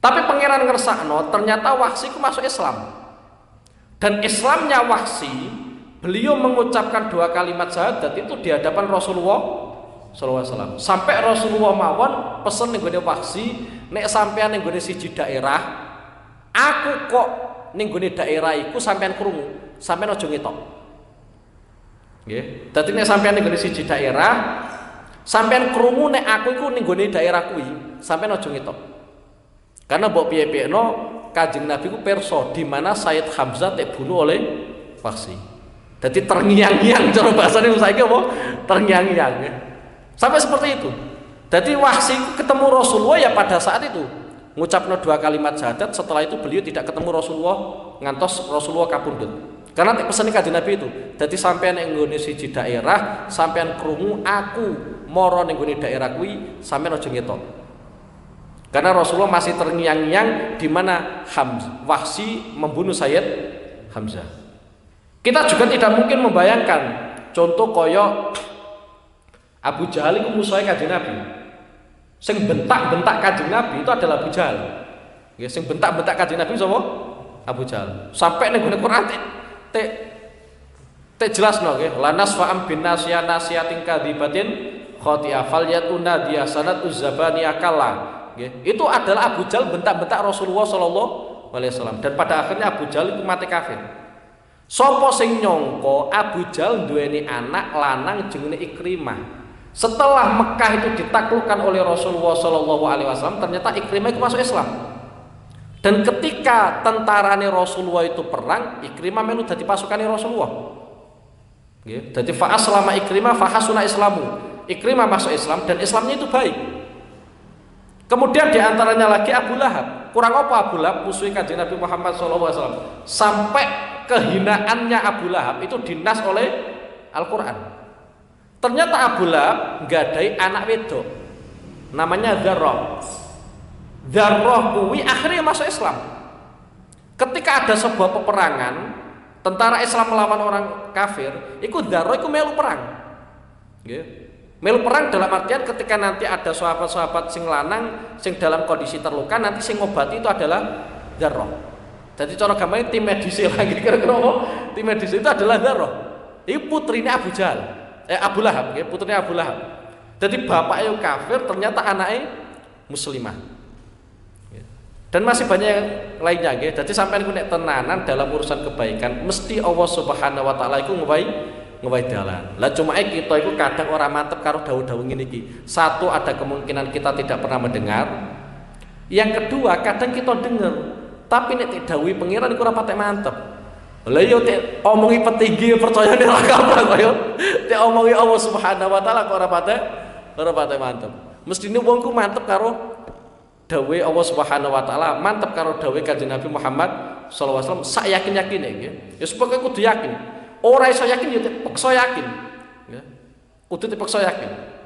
Tapi pangeran ngersakno ternyata Wahsy itu masuk Islam. Dan Islamnya Wahsy, beliau mengucapkan 2 kalimat syahadat itu di hadapan Rasulullah SAW. Sampai Rasulullah mawon pesen ning gone Wahsy, nek sampean ning gone siji daerah, aku kok ning gone daerah iku sampean krungu, sampean aja ngetok. Nggih. Dadi nek sampean ning gone siji daerah, sampean krungu nek aku iku ning gone daerah kuwi, sampean aja ngetok. Karena mbok piye-piyeno Kanjeng Nabi ku perso di mana Sayyid Hamzah dibunuh oleh Wahsy. Jadi terngiang-ngiang cara bahasane saiki apa? Terngiang-ngiang ya. Sampai seperti itu. Jadi Wahsy ketemu Rasulullah ya pada saat itu. Ngucapno 2 kalimat syahadat, setelah itu beliau tidak ketemu Rasulullah ngantos Rasulullah kapundhut. Karena pesan Kanjeng Nabi itu, jadi sampean ning nggone siji daerah, sampean krungu aku mara ning nggone daerah kuwi, sampean aja ngetok. Karena Rasulullah masih terngiang-ngiang di mana Wahsy membunuh Sayyid Hamzah. Kita juga tidak mungkin membayangkan contoh koyo Abu Jahal itu musuhnya Kanjeng Nabi. Sing bentak-bentak Kanjeng Nabi itu adalah Abu Jahal. Ya, sing bentak-bentak Kanjeng Nabi sapa? Abu Jahal. Sampai ning gone Quran jelasno nggih, lanas fa'am bin nasya nasyatin kadzibatin khati'a falyatuna dia sanatu zabani akalla. Nggih. Itu adalah Abu Jahal bentak-bentak Rasulullah sallallahu alaihi wasallam dan pada akhirnya Abu Jahal itu mati kafir. Sopo sing nyongko Abu Jahal duweni anak lanang jenenge Ikrimah. Setelah Mekah itu ditaklukkan oleh Rasulullah Shallallahu Alaihi Wasallam, ternyata Ikrimah itu masuk Islam. Dan ketika tentarane Rasulullah itu perang, Ikrimah melu dadi pasukane Rasulullah. Nggih, dadi fa aslama Ikrimah fa hasuna islamu. Ikrimah masuk Islam dan Islamnya itu baik. Kemudian diantaranya lagi Abu Lahab. Kurang apa Abu Lahab musuh Kanjeng Nabi Muhammad SAW. Sampai kehinaannya Abu Lahab itu dinas oleh Al-Quran. Ternyata Abu Lahab nggadai anak wedok namanya Dzarrah. Dzarrah kuwi akhirnya masuk Islam. Ketika ada sebuah peperangan, tentara Islam melawan orang kafir, iku Dzarrah iku melu perang. Nggih. Melu perang dalam artian ketika nanti ada sahabat-sahabat sing lanang sing dalam kondisi terluka, nanti sing ngobati itu adalah Dzarrah. Jadi cara gampangnya tim medis lagi kira-kira apa? Tim medis itu adalah Dzarrah. Iku putrinya Abu Jahal. Abu Lahab, ya, putrinya Abu Lahab. Jadi bapaknya kafir, ternyata anaknya muslimah. Dan masih banyak lainnya, ya. Jadi sampai nek tenanan dalam urusan kebaikan, mesti Allah Subhanahu Wa Taala itu ngewahi dalan. Lah cuma kita itu kadang orang mantep karo dawuh-dawuh ngene iki. Satu, ada kemungkinan kita tidak pernah mendengar. Yang kedua, kadang kita dengar, tapi nek dawuhi pangeran iku ora patek mantep. Lah yo tek omongi petinggi percaya nek ra kabar koyo tek omongi Allah Subhanahu wa taala kok ora patek mantep. Mestine wong ku mantep karo dawuhe Allah Subhanahu wa taala, mantep karo dawuhe Kanjeng Nabi Muhammad sallallahu alaihi wasallam sak yakin-yakine nggih. Ya sepoke kudu yakin. Ora iso yakin yo peksa yakin. Ya. Kudu dipeksa yakin.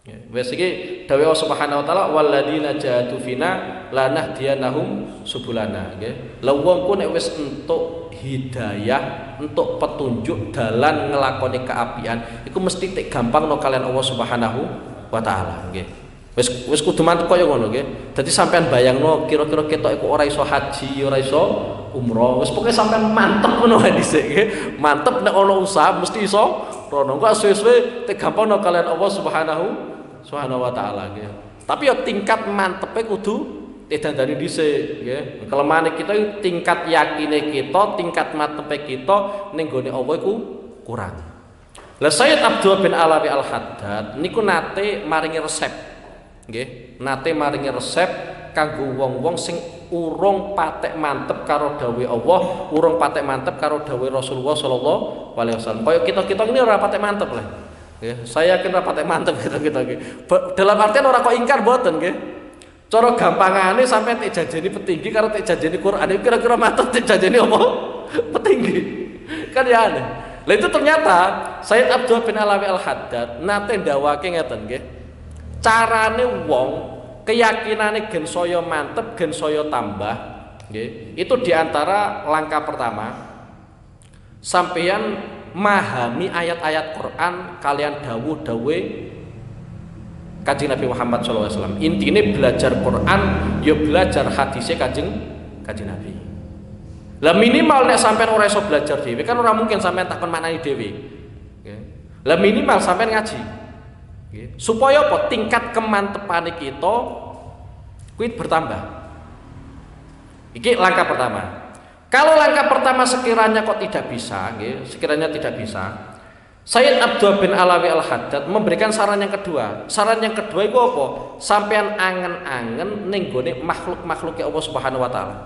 Ya, wis iki dawuh Allah Subhanahu wa taala walladzina jahadu fina lanahdiyanahum subulana nggih. Lah wong ku nek wis entuk hidayah, entuk petunjuk dalan ngelakoni keapian, iku mesti tek gampang no kalian Allah Subhanahu wa taala nggih. Wis kudu mantep kaya ngono nggih. Dadi sampean bayangno kira-kira ketok iku ora iso haji, ora iso umroh. Wis pokoke sampean mantep ngono wae dhisik nggih. Mantep nek ana usaha mesti iso rono. Kok suwe-suwe tek gampang no kalian Allah Subhanahu wa taala nggih. Tapi ya tingkat mantepe kudu ditandani dhisik nggih. Kelemahan kita tingkat yakine kita, tingkat mantepe kita ning gone Allah iku kurang. Lah Sayyid Abdullah bin Alawi Al-Haddad niku nate maringi resep nggih, nate maringi resep kanggo wong-wong sing urung patek mantep karo dawuhe Allah, urung patek mantep karo dawuhe Rasulullah sallallahu alaihi wasallam. Kaya kita-kita ini ora patek mantep lah. Ya, saya yakin ora patek mantep kita nggih. Dalam artian ora kok ingkar mboten nggih. Cara gampangane sampai tek janjeni petinggi karo tek janjeni Quran kira-kira mantep tek janjeni apa? Petinggi. Kan ya aneh. Lah itu ternyata Sayyid Abdullah bin Alawi Al-Haddad nate ndawake ngeten nggih. Carane wong keyakinane gen saya mantep, gen saya tambah nggih. Itu diantara langkah pertama sampeyan memahami ayat-ayat Quran kalian dawuh-dawuhe Kanjeng Nabi Muhammad SAW. Intinya belajar Quran, ya belajar hadisnya Kanjeng Nabi. Lah minimal nek sampean ora iso belajar dhewe, kan ora mungkin sampean takon maknani dhewe. Nggih. Lah minimal sampean ngaji. Nggih. Supaya apa? Tingkat kemantepane kita kuwi bertambah. Iki langkah pertama. Kalau langkah pertama sekiranya kok tidak bisa, nggih, sekiranya tidak bisa, Sayyid Abdul bin Alawi Al-Haddad memberikan saran yang kedua. Saran yang kedua itu apa? Sampean angen-angen ning gone makhluk-makhluk Allah Subhanahu wa taala.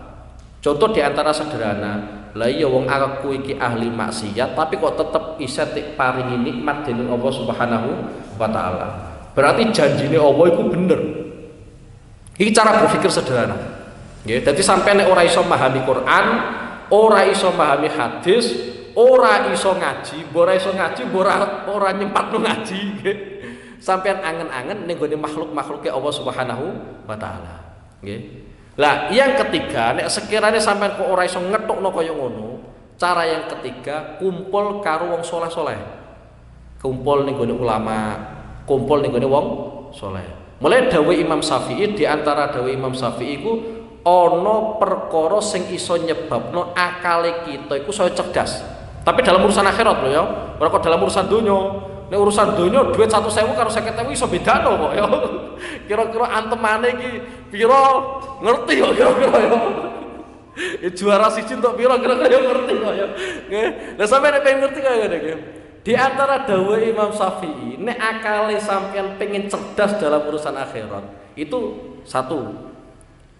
Contoh di antara sederhana, lah iya wong aku iki ahli maksiat tapi kok tetep isa tik paringi nikmat dening Allah Subhanahu wa taala. Berarti janjine Allah iku bener. Iki cara berpikir sederhana. Nggih, dadi sampeyan nek ora iso memahami Quran, ora iso memahami hadis, ora iso ngaji, ora nyempatno ngaji, nggih. Sampeyan angen-angen ning gone makhluk-makhluke Allah Subhanahu wa taala. Nggih. Lah, yang ketiga, nek sekiranya sampean kok ora iso ngetokno kaya ngono, cara yang ketiga kumpul karo wong saleh-saleh. Kumpul ning gone ulama, kumpul ning gone wong saleh. Mulai dawuh Imam Syafi'i, di antara dawuh Imam Syafi'i iku ana perkara sing iso nyebabno akale kita iku saya cerdas. Tapi dalam urusan akhirat lho ya, ora kok dalam urusan donya. Nek urusan donya duit 1.000 karo 50.000 iso bedano kok ya. Kira-kira antemane iki pira ngerti kok kira-kira ya. Juara siji entuk pira kira-kira ya ngerti kok ya. Nggih. Lah sampeyan nek pengen ngerti kaya ngene iki. Di antara dawuh Imam Syafi'i, nek akale sampeyan pengen cerdas dalam urusan akhirat, itu satu,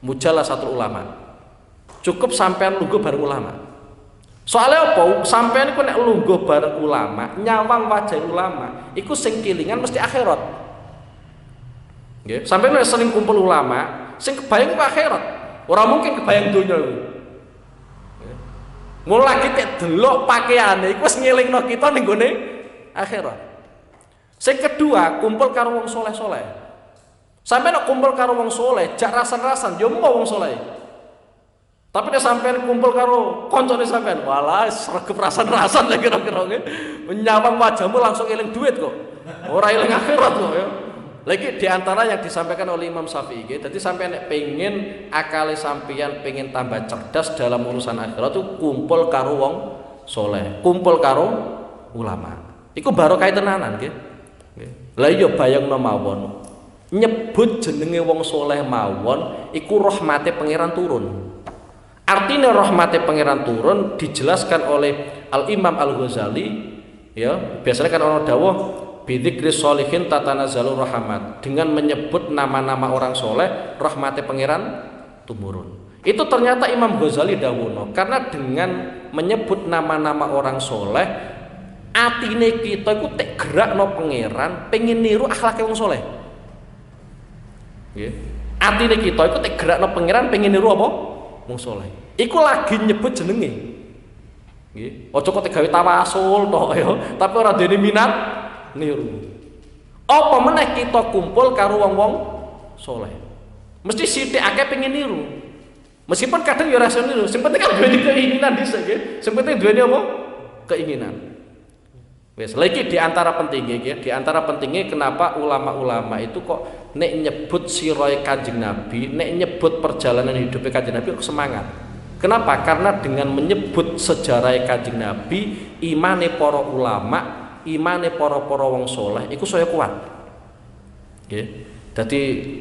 mujalah satu ulama. Cukup sampeyan lungguh bareng ulama. Soalnya apa? Sampeyan iku nek lungguh bareng ulama, nyawang wajah ulama, iku sing kilingan mesti akhirat. Nggih, sampeyan nek sering kumpul ulama, sing kebayang ku akhirat. Ora mungkin kebayang donya iku. Nggih. Lagi tek delok pakaiane iku wis ngelingno kita ning gone akhirat. Sing kedua, kumpul karo wong saleh-saleh. Sampeyan nek kumpul karo wong saleh, jak rasan-rasan yo mau wong saleh. Tapi nek sampean kumpul karo koncone sampean, walah sregep rasan-rasan ya kira-kira nggih. Menyawang wajahmu langsung eling duit kok. Ora eling akhirat kok ya. Lagi di antara yang disampaikan oleh Imam Syafi'i, jadi sampean nek pengen akale sampean pengen tambah cerdas dalam urusan akhirat itu kumpul karo wong saleh, kumpul karo ulama. Iku barokah tenanan nggih. Nggih. Lah iya bayangno mawon. Nyebut jenenge wong saleh mawon iku rahmate pangeran turun. Artinya rahmati pangeran turun dijelaskan oleh Al-Imam Al-Ghazali ya, biasanya kan orang dawuh bidzikri sholihin tatanazzalu rahmat, dengan menyebut nama-nama orang soleh rahmati pangeran tumurun. Itu ternyata Imam Ghazali dawuhno, karena dengan menyebut nama-nama orang soleh atine kita iku tek gerakno pangeran pengen niru akhlake wong soleh. Nggih. Atine kita iku tek gerakno pangeran pengen niru apa? Wong saleh. Iku lagi nyebut jenenge. Nggih. Aja kok gawe tawasul tok ya, tapi ora dene minat niru. Apa meneh kita kumpul karo wong-wong saleh. Mesti sithik akeh pengen niru. Meskipun kadang ya ora iso niru, sing penting kan duwe keinginan dhisik nggih. Sing penting duwe apa? Keinginan. Wes, lagi di antara pentingnya ya, di antara pentingnya kenapa ulama-ulama itu kok nek nyebut sirah Kanjeng Nabi, nek nyebut perjalanan hidupnya Kanjeng Nabi kok semangat. Kenapa? Karena dengan menyebut sejarah Kanjeng Nabi, imane para ulama, imane para wong soleh, itu saya kuat. Oke. Jadi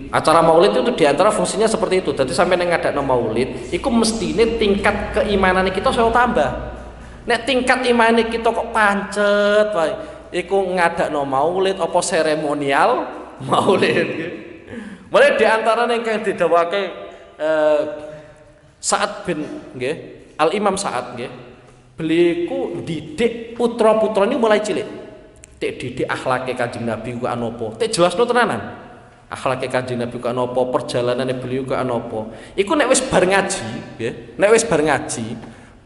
acara maulid itu di antara fungsinya seperti itu. Jadi sampai ngadakno maulid, itu mestine tingkat keimanan kita saya tambah. Nek tingkat imane kita kok pancet wae, iku ngadakno maulid apa seremonial maulid. Mulai di antara yang didawake Sa'ad bin nggih, Al Imam Sa'ad nggih. Beliau didik putra-putra ini mulai cilik. Tek didik akhlake Kanjeng Nabi ku anopo. Tek jelasno tenanan. Akhlake Kanjeng Nabi ku anopo, perjalanane beliau ku anopo. Iku nek wis bar ngaji, nggih. Nek wis bar ngaji,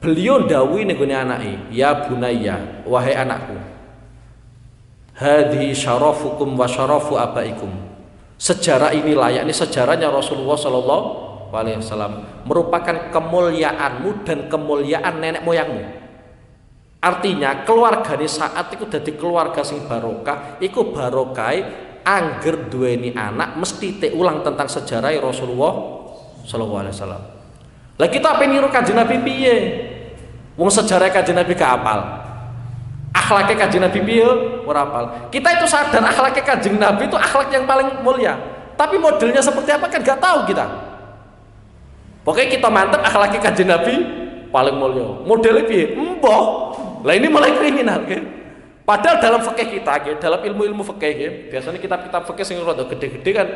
beliau dawuhi ning gone anake, "Ya bunayya, wahai anakku. Hadhi syarafukum wa syarafu abaikum." Sejarah ini layak, ini sejarahnya Rasulullah sallallahu alaihi wasallam, merupakan kemuliaanmu dan kemuliaan nenek moyangmu. Artinya keluargane Saat iku dadi keluarga sing barokah, iku barokai angger duweni anak mesti ulang tentang sejarah Rasulullah sallallahu alaihi wasallam. Lah kita apa niru Kanjeng Nabi piye? Wong sejarah Kanjeng Nabi gak apal. Akhlake Kanjeng Nabi piye ora apal. Kita itu sadar akhlake Kanjeng Nabi itu akhlak yang paling mulia. Tapi modelnya seperti apa kan gak tahu kita. Pokoknya kita mantep akhlake Kanjeng Nabi paling mulia. Modelnya piye? Mbah. Lah ini mulai kriminal kan. Padahal dalam fikih kita, dalam ilmu-ilmu fikih, biasanya kitab-kitab fikih sing rada gede-gede kan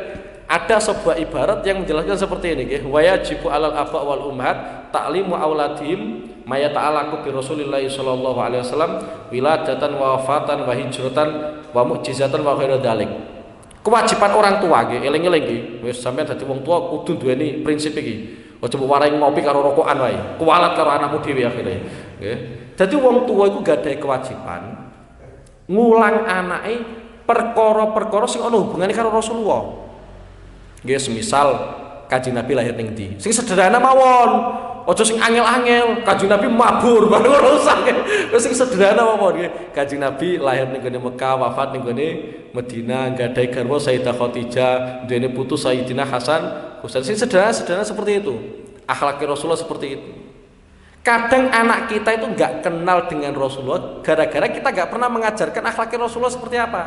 ada sebuah ibarat yang menjelaskan seperti ini, wa yajibu alal aba wal ummahat ta'limu auladihim ma yata'allaqu bi Rasulillah sallallahu alaihi wasallam wiladatan wa wafatan wa hijratan wa mukjizatan wa ghairu dzalik. Kewajiban orang tua nggih, eling-eling nggih, wis sampeyan dadi wong tua kudu duweni prinsip iki. Aja mbok warai ngopi karo rokokan wae, kualat karo anakmu dhewe akhire. Nggih. Dadi wong tua iku gadahi kewajiban ngulang anake perkara-perkara sing ana hubungane karo Rasulullah. Nggih, semisal Kanjeng Nabi lahir ning ndi. Sing sederhana mawon. Aja sing angel-angel. Kanjeng Nabi mabur baru rusak. Sing sederhana mawon nggih. Kanjeng Nabi lahir ning gone Mekah, wafat ning gone Madinah, gadhahi garwa Sayyidah Khadijah, duweni putu Sayyidina Hasan, Husain. Sing sederhana seperti itu. Akhlak Rasulullah seperti itu. Kadang anak kita itu nggak kenal dengan Rasulullah gara-gara kita nggak pernah mengajarkan akhlak Rasulullah seperti apa.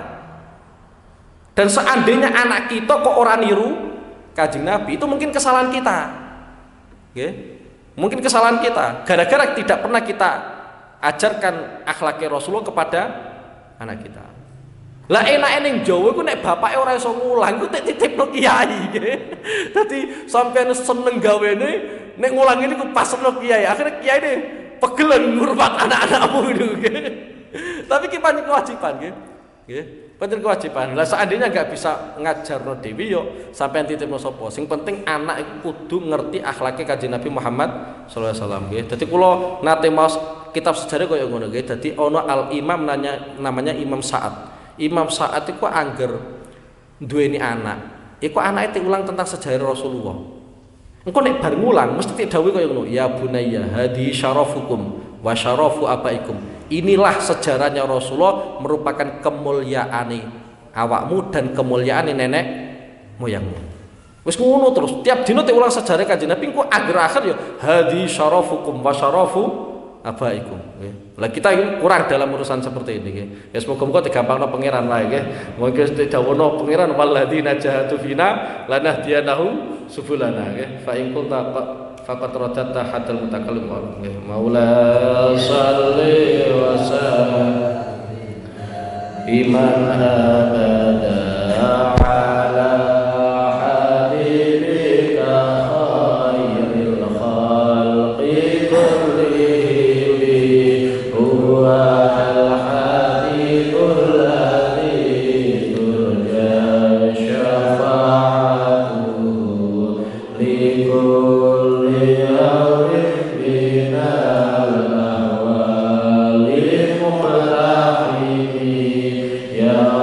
Dan seandainya anak kita kok orang niru Kanjeng Nabi, itu mungkin kesalahan kita. Okay? Mungkin kesalahan kita gara-gara tidak pernah kita ajarkan akhlak Rasulullah kepada anak kita. Lah enake ning Jawa iku nek bapake ora iso ngulang iku tek titipno kiai nggih. Dadi sampeyan seneng gawene nek ngulang ini ku pasno kiai. Akhirnya kiai ini pegelen ngurmat anak-anakmu itu nggih. Tapi ki pancen kewajiban nggih. Nggih, pancen kewajiban. Lah seandainya enggak bisa ngajarno dhewe yo sampeyan titipno sapa. Sing penting anak iku kudu ngerti akhlake Kanjeng Nabi Muhammad sallallahu alaihi wasallam nggih. Dadi kula nate maos kitab sejarah kaya ngono nggih. Dadi ana al-imam namanya Imam Sa'ad. Imam Sa'ad itu angger duweni anak, iku anake ulang tentang sejarah Rasulullah. Engko nek bar ngulang mesti tak dawuh kaya ngono, ya bunayya hadi syarafukum wa syarafu abaikum. Inilah sejarahnya Rasulullah merupakan kemuliaane awakmu dan kemuliaane nenek moyangmu. Wis ngono terus, tiap dina tak ulang sejarah Kanjeng Nabi engko akhir-akhir ya hadi syarafukum wa syarafu abaikum nggih. Lah kita kurang dalam urusan seperti ini nggih. Ya semoga-moga digampangno pangeran wae nggih. Monggo didawono pangeran walladzina jahadu fina lanahdiyanahum subulana nggih. Fa in kunta faqad radatta hadal mutakallim nggih. Maula shalli wa sallim iman abada ala habibika khairil khalqi
Yeah.